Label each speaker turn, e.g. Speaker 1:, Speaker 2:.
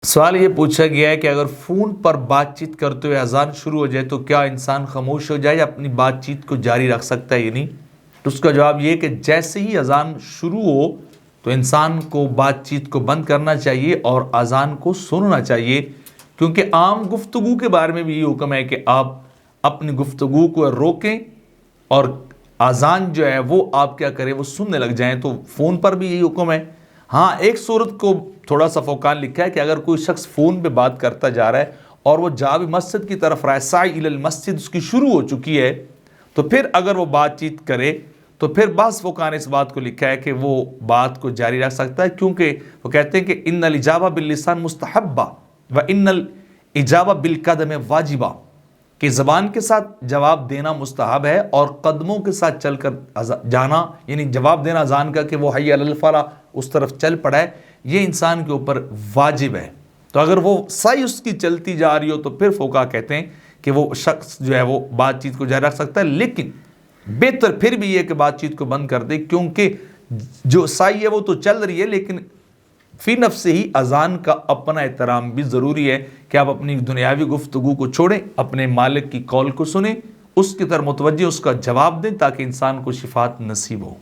Speaker 1: سوال یہ پوچھا گیا ہے کہ اگر فون پر بات چیت کرتے ہوئے اذان شروع ہو جائے تو کیا انسان خاموش ہو جائے یا اپنی بات چیت کو جاری رکھ سکتا ہے یا نہیں؟ تو اس کا جواب یہ ہے کہ جیسے ہی اذان شروع ہو تو انسان کو بات چیت کو بند کرنا چاہیے اور اذان کو سننا چاہیے، کیونکہ عام گفتگو کے بارے میں بھی یہ حکم ہے کہ آپ اپنی گفتگو کو روکیں اور اذان جو ہے وہ آپ کیا کریں، وہ سننے لگ جائیں۔ تو فون پر بھی یہی حکم ہے۔ ہاں، ایک صورت کو تھوڑا سا فوقان لکھا ہے کہ اگر کوئی شخص فون پہ بات کرتا جا رہا ہے اور وہ جا بھی مسجد کی طرف رہا ہے، سعی الی المسجد اس کی شروع ہو چکی ہے، تو پھر اگر وہ بات چیت کرے تو پھر بعض فقہاء نے اس بات کو لکھا ہے کہ وہ بات کو جاری رکھ سکتا ہے، کیونکہ وہ کہتے ہیں کہ ان الاجابہ باللسان مستحبہ و ان الاجابہ بالقدم واجبہ، کہ زبان کے ساتھ جواب دینا مستحب ہے اور قدموں کے ساتھ چل کر جانا، یعنی جواب دینا اذان کا کہ وہ حی علی الفلاح اس طرف چل پڑا ہے، یہ انسان کے اوپر واجب ہے۔ تو اگر وہ صحیح اس کی چلتی جا رہی ہو تو پھر فقہاء کہتے ہیں کہ وہ شخص جو ہے وہ بات چیت کو جاری رکھ سکتا ہے، لیکن بہتر پھر بھی یہ کہ بات چیت کو بند کر دے، کیونکہ جو صحیح ہے وہ تو چل رہی ہے، لیکن فی نفس ہی اذان کا اپنا احترام بھی ضروری ہے کہ آپ اپنی دنیاوی گفتگو کو چھوڑیں، اپنے مالک کی قول کو سنیں، اس کی طرف متوجہ اس کا جواب دیں تاکہ انسان کو شفاعت نصیب ہو۔